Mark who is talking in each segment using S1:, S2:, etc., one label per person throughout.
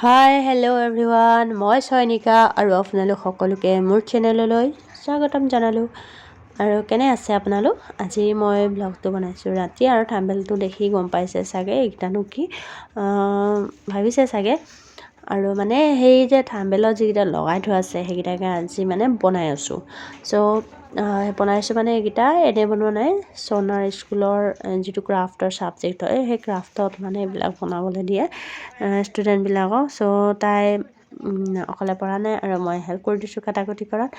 S1: Hi hello' everyone, মই চয়নিকা আৰু আপোনালোক সকলোকে মোৰ চেনেললৈ স্বাগতম জনালোঁ। আৰু কেনে আছে আপোনালোক? আজি মই ব্লগটো বনাইছোঁ ৰাতি, আৰু থাম্বনেইলটো দেখি গম পাইছে চাগে এইকেইটানো কি ভাবিছে চাগে। আৰু মানে সেই যে থাম্বনেইলত যিকেইটা লগাই থোৱা আছে সেইকেইটাকে আজি মানে বনাই আছোঁ। বনাইছোঁ মানে এইকেইটা এনেই বনোৱা নাই, চনাৰ স্কুলৰ যিটো ক্ৰাফ্টৰ ছাবজেক্ট হয় সেই ক্ৰাফ্টত মানে এইবিলাক বনাবলৈ দিয়ে ষ্টুডেণ্টবিলাকক। তাই অকলে পৰা নাই আৰু মই হেল্প কৰি দিছোঁ কাটাকুটি কৰাত।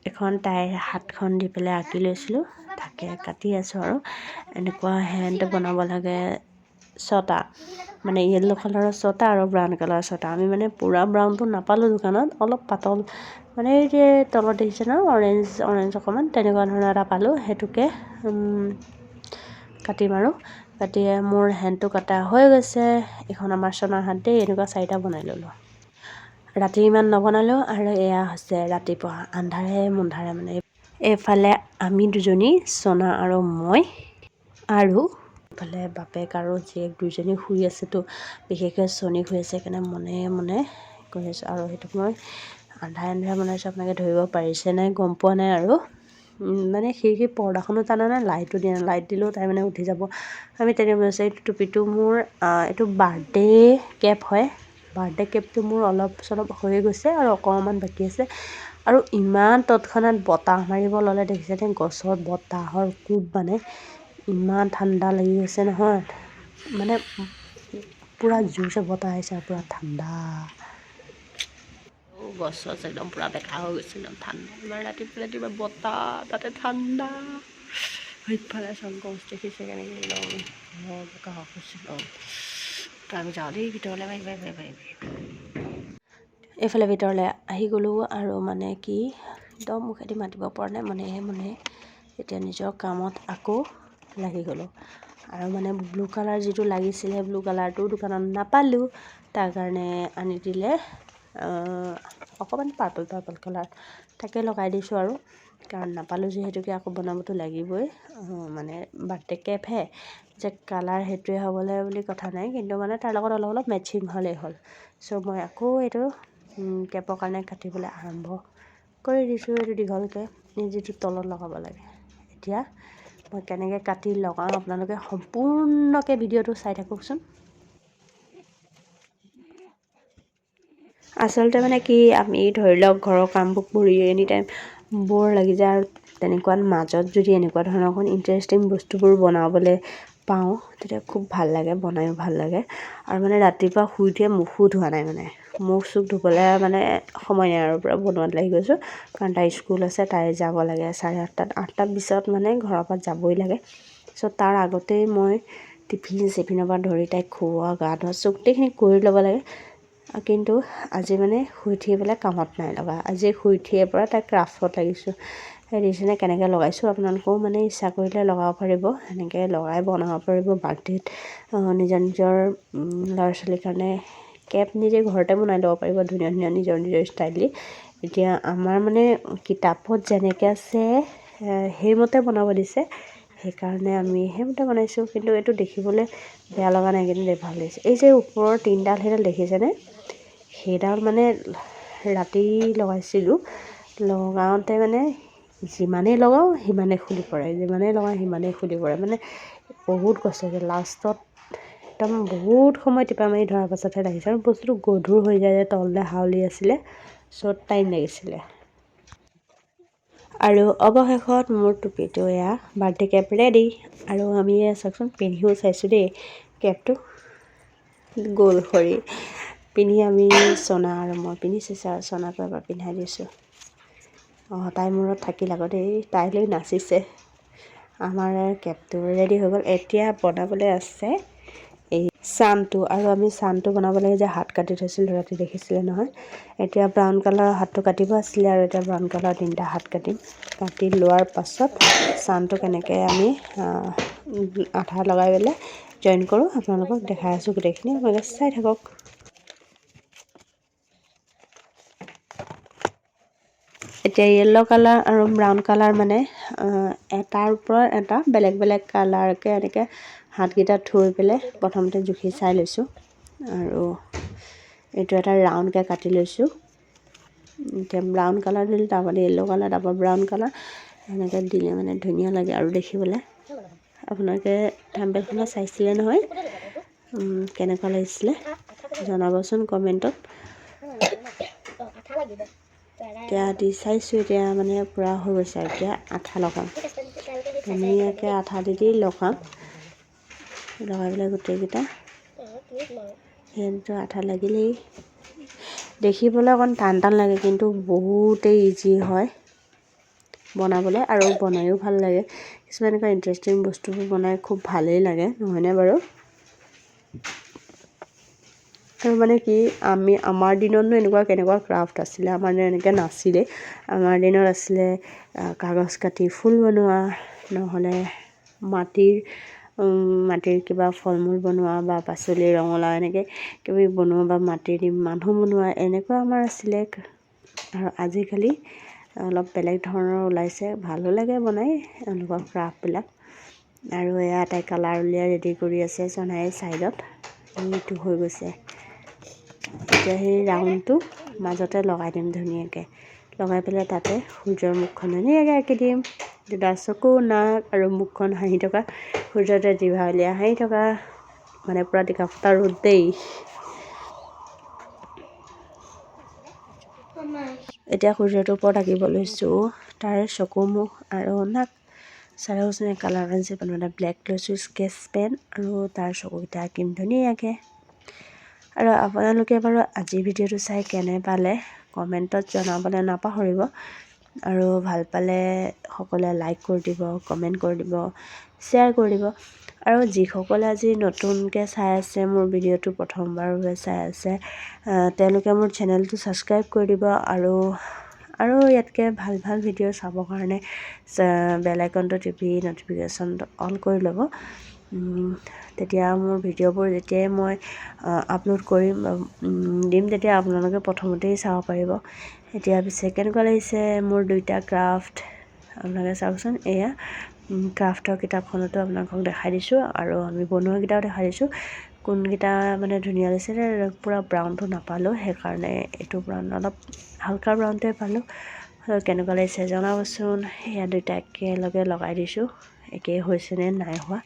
S1: এখন তাইৰ হাতখন দি পেলাই আঁকি লৈছিলোঁ, তাকে কাটি আছোঁ। আৰু এনেকুৱা হেণ্ড বনাব লাগে 6টা, মানে য়েল্ল' কালাৰৰ 6টা আৰু ব্ৰাউন কালাৰৰ 6টা। আমি মানে পূৰা ব্ৰাউনটো নাপালোঁ দোকানত, অলপ পাতল মানে এই যে তলত দেখিছে ন অৰেঞ্জ অকণমান তেনেকুৱা ধৰণৰ এটা পালোঁ। সেইটোকে কাটিম আৰু কাটিয়ে মোৰ হেণ্ডটো কটা হৈ গৈছে। এইখন আমাৰ চনাৰ হাত দেই, এনেকুৱা 4টা বনাই ল'লোঁ। ৰাতি ইমান নবনালোঁ, আৰু এয়া হৈছে ৰাতিপুৱা আন্ধাৰে মুন্ধাৰে মানে এইফালে আমি দুজনী চনা আৰু মই, আৰু এইফালে বাপেক আৰু জীয়েক দুইজনী শুই আছেতো, বিশেষকৈ চনী শুই আছে সেইকাৰণে মনে মনে কৰি আছোঁ। আৰু সেইটো মই আন্ধাৰে বনাইছোঁ, আপোনালোকে ধৰিব পাৰিছে নাই গম পোৱা নাই। আৰু মানে খিৰিকী পৰ্দাখনো টানা নাই, লাইটো দিয়া নাই, লাইট দিলেও তাই মানে উঠি যাব, আমি তেনেকৈ বনাইছোঁ। এইটো টুপিটো মোৰ এইটো বাৰ্থডে কেপ হয়। বাৰ্থডে কেপটো মোৰ অলপ চলপ হৈ গৈছে আৰু অকণমান বাকী আছে। আৰু ইমান তৎক্ষণাত বতাহ মাৰিব ল'লে দেখিছেনে, গছত বতাহৰ কোব মানে ইমান ঠাণ্ডা লাগি গৈছে নহয়, মানে পূৰা জোৰছে বতাহ আহিছে আৰু পূৰা ঠাণ্ডা। গছ একদম পূৰা বেকা হৈ গৈছে, একদম ঠাণ্ডা। ইমান ৰাতিপুৱা বতাহ, তাতে ঠাণ্ডা। সেইফালে চব গছ দেখিছে কেনেকৈ একদম বেকা হৈ গৈছে। আমি যাওঁ দেই ভিতৰলৈ, এইফালে ভিতৰলৈ আহি গ'লোঁ। আৰু মানে কি একদম মুখেদি মাতিব পৰা নাই, মনে এতিয়া নিজৰ কামত আকৌ লাগি গ'লোঁ। আৰু মানে ব্লু কালাৰ যিটো লাগিছিলে, ব্লু কালাৰটো দোকানত নাপালোঁ, তাৰ কাৰণে আনি দিলে অকণমান পাৰ্পল কালাৰ, তাকে লগাই দিছোঁ। আৰু কাৰণ নাপালোঁ যিহেতুকে আকৌ বনাবতো লাগিবই, মানে বাৰ্থডে কেপহে যে কালাৰ সেইটোৱে হ'বলৈ বুলি কথা নাই, কিন্তু মানে তাৰ লগত অলপ মেচিং হ'লেই হ'ল। মই আকৌ এইটো কেপৰ কাৰণে কাটিবলৈ আৰম্ভ কৰি দিছোঁ। এইটো দীঘলকৈ যিটো তলত লগাব লাগে। এতিয়া মই কেনেকৈ কাটি লগাওঁ আপোনালোকে সম্পূৰ্ণকৈ ভিডিঅ'টো চাই থাককচোন। আচলতে মানে কি, আমি ধৰি লওক ঘৰৰ কামবোৰ কৰি এনি টাইম বৰ লাগি যায়, আৰু তেনেকুৱাত মাজত যদি এনেকুৱা ধৰণৰ অকণ ইণ্টাৰেষ্টিং বস্তুবোৰ বনাবলৈ পাওঁ তেতিয়া খুব ভাল লাগে, বনায়ো ভাল লাগে। আৰু মানে ৰাতিপুৱা শুই উঠিয়ে মুখো ধোৱা নাই, মানে মুখ চুখ ধুবলৈ মানে সময় নাই, আৰু পূৰা বনোৱাত লাগি গৈছোঁ। কাৰণ তাইৰ স্কুল আছে, তাই যাব লাগে 8:30, 8:20 মানে ঘৰৰ পৰা যাবই লাগে। তাৰ আগতেই মই টিফিনৰ পৰা ধৰি তাইক খুওৱা, গা ধোৱা চব গোটেইখিনি কৰি ল'ব লাগে। কিন্তু আজি মানে শুই উঠি পেলাই কামত নাই লগা, আজি শুই উঠিয়ে পৰা তাই ক্ৰাফ্টত লাগিছোঁ। দেখিছেনে কেনেকৈ লগাইছোঁ? আপোনালোকেও মানে ইচ্ছা কৰিলে লগাব পাৰিব, সেনেকৈ লগাই বনাব পাৰিব। বাৰ্থডেত নিজৰ ল'ৰা ছোৱালীৰ কাৰণে কেপ নিজে ঘৰতে বনাই ল'ব পাৰিব, ধুনীয়া নিজৰ ষ্টাইল দি। এতিয়া আমাৰ মানে কিতাপত যেনেকৈ আছে সেইমতে বনাব দিছে, সেইকাৰণে আমি সেইমতে বনাইছোঁ। কিন্তু এইটো দেখিবলৈ বেয়া লগা নাই, কিন্তু ভাল লাগিছে। এই যে ওপৰৰ তিনিডাল সেইডাল দেখিছেনে, সেইডাল মানে ৰাতি লগাইছিলোঁ। লগাওঁতে মানে যিমানেই লগাওঁ সিমানেই খুলি পৰে, মানে বহুত কষ্ট হৈছে। লাষ্টত একদম বহুত সময় টিপা মাৰি ধৰাৰ পাছতহে লাগিছে, আৰু বস্তুটো গধুৰ হৈ যায় যে, তললৈ হাউলি আছিলে, টাইম লাগিছিলে। আৰু অৱশেষত মোৰ টুপিটো এয়া বাৰ্থডে কেপ ৰেডি। আৰু আমি চাওকচোন পিন্ধিও চাইছোঁ দেই, কেপটো গ'ল সৰি পিন্ধি আমি চনা আৰু মই পিন্ধি চাইছোঁ, আৰু চনাকো এবাৰ পিন্ধাই দিছোঁ। তাই মূৰত থাকিল আকৌ দেই, তাইলৈ নাচিছে। আমাৰ কেপটো ৰেডি হৈ গ'ল। এতিয়া বনাবলৈ আছে এই চানটো, আৰু আমি চানটো বনাব লাগে যে হাত কাটি থৈছিলোঁ ৰাতি, দেখিছিলে নহয়। এতিয়া ব্ৰাউন কালাৰৰ হাতটো কাটিব আছিলে, আৰু এতিয়া ব্ৰাউন কালাৰৰ 3টা হাত কাটিম। কাটি লোৱাৰ পাছত চানটো কেনেকৈ আমি আঠা লগাই পেলাই জইন কৰোঁ আপোনালোকক দেখাই আছোঁ গোটেইখিনি, আপোনালোকে চাই থাকক। এতিয়া য়েল্ল' কালাৰ আৰু ব্ৰাউন কালাৰ মানে এটাৰ ওপৰত এটা বেলেগ কালাৰকৈ এনেকৈ হাতকেইটা থৈ পেলাই প্ৰথমতে জুখি চাই লৈছোঁ। আৰু এইটো এটা ৰাউণ্ডকৈ কাটি লৈছোঁ। এতিয়া ব্ৰাউন কালাৰ দিলোঁ, তাৰপৰা য়েল্ল' কালাৰ, তাৰপৰা ব্ৰাউন কালাৰ, এনেকৈ দিলে মানে ধুনীয়া লাগে আৰু দেখিবলৈ। আপোনালোকে থাম্বনেইলখনত চাইছিলে নহয়, কেনেকুৱা লাগিছিলে জনাবচোন কমেণ্টত। এতিয়া দি চাইছোঁ, এতিয়া মানে পূৰা হৈ গৈছে আৰু এতিয়া আঠা লগাম, ধুনীয়াকৈ আঠা দি লগাম। লগাই পেলাই গোটেইকেইটা সেইটো আঠা লাগিলেই দেখিবলৈ অকণ টান টান লাগে, কিন্তু বহুতেই ইজি হয় বনাবলৈ আৰু বনায়ো ভাল লাগে। কিছুমান এনেকুৱা ইণ্টাৰেষ্টিং বস্তুবোৰ বনাই খুব ভালেই লাগে, নহয়নে বাৰু? আৰু মানে কি আমাৰ দিনতনো এনেকুৱা কেনেকুৱা ক্ৰাফ্ট আছিলে, আমাৰ দিনত এনেকৈ নাছিলে। আমাৰ দিনত আছিলে কাগজ কাটি ফুল বনোৱা, নহ'লে মাটিৰ কিবা ফল মূল বনোৱা বা পাচলি ৰঙালাও এনেকৈ কিবা বনোৱা বা মাটিৰ দি মানুহ বনোৱা, এনেকুৱা আমাৰ আছিলে। আৰু আজিকালি অলপ বেলেগ ধৰণৰ ওলাইছে, ভালো লাগে বনাই এনেকুৱা ক্ৰাফ্টবিলাক। আৰু এয়া তাই কালাৰ উলিয়াই ৰেডি কৰি আছে জনাই ছাইডত, এইটো হৈ গৈছে। এতিয়া সেই ৰাউণ্ডটো মাজতে লগাই দিম ধুনীয়াকৈ, লগাই পেলাই তাতে সূৰ্যৰ মুখখন ধুনীয়াকৈ আঁকি দিম। দুটা চকু, নাক আৰু মুখখন হাঁহি থকা, সূৰ্যতে জিভা উলিয়াই হাঁহি থকা, মানে পূৰা টিকা ফটা ৰ'দ দেই। এতিয়া সূৰ্যটোৰ ওপৰত আঁকিব লৈছোঁ, তাৰ চকু, মুখ আৰু নাক। চাৰিওপিনে কালাৰ পেঞ্চিল বনাওঁতে ব্লেক লৈছোঁ, স্কেচ পেন, আৰু তাৰ চকুকেইটা আঁকিম ধুনীয়াকৈ। আৰু আপোনালোকে বাৰু আজি ভিডিঅ'টো চাই কেনে পালে কমেণ্টত জনাবলৈ নাপাহৰিব। আৰু ভাল পালে সকলোৱে লাইক কৰি দিব, কমেণ্ট কৰি দিব, শ্বেয়াৰ কৰি দিব। আৰু যিসকলে আজি নতুনকৈ চাই আছে, মোৰ ভিডিঅ'টো প্ৰথমবাৰৰ বাবে চাই আছে, তেওঁলোকে মোৰ চেনেলটো ছাবস্ক্ৰাইব কৰি দিব। আৰু ইয়াতকৈ ভাল ভাল ভিডিঅ' চাবৰ কাৰণে বেল আইকনটো টিপি ন'টিফিকেশ্যনটো অন কৰি ল'ব। তেতিয়া মোৰ ভিডিঅ'বোৰ যেতিয়াই মই আপলোড কৰিম দিম, তেতিয়া আপোনালোকে প্ৰথমতেই চাব পাৰিব। এতিয়া পিছে কেনেকুৱা লাগিছে মোৰ দুইটা ক্ৰাফ্ট আপোনালোকে চাওকচোন। এয়া ক্ৰাফ্টৰ কিতাপখনতো আপোনালোকক দেখাই দিছোঁ, আৰু আমি বনোৱাকেইটাও দেখাই দিছোঁ। কোনকেইটা মানে ধুনীয়া লাগিছে, পূৰা ব্ৰাউনটো নাপালোঁ, সেইকাৰণে এইটো ব্ৰাউন অলপ হালকা ব্ৰাউনটোৱে পালোঁ। কেনেকুৱা লাগিছে জনাবচোন। এয়া দুইটা একেলগে লগাই দিছোঁ, একেই হৈছেনে নাই হোৱা।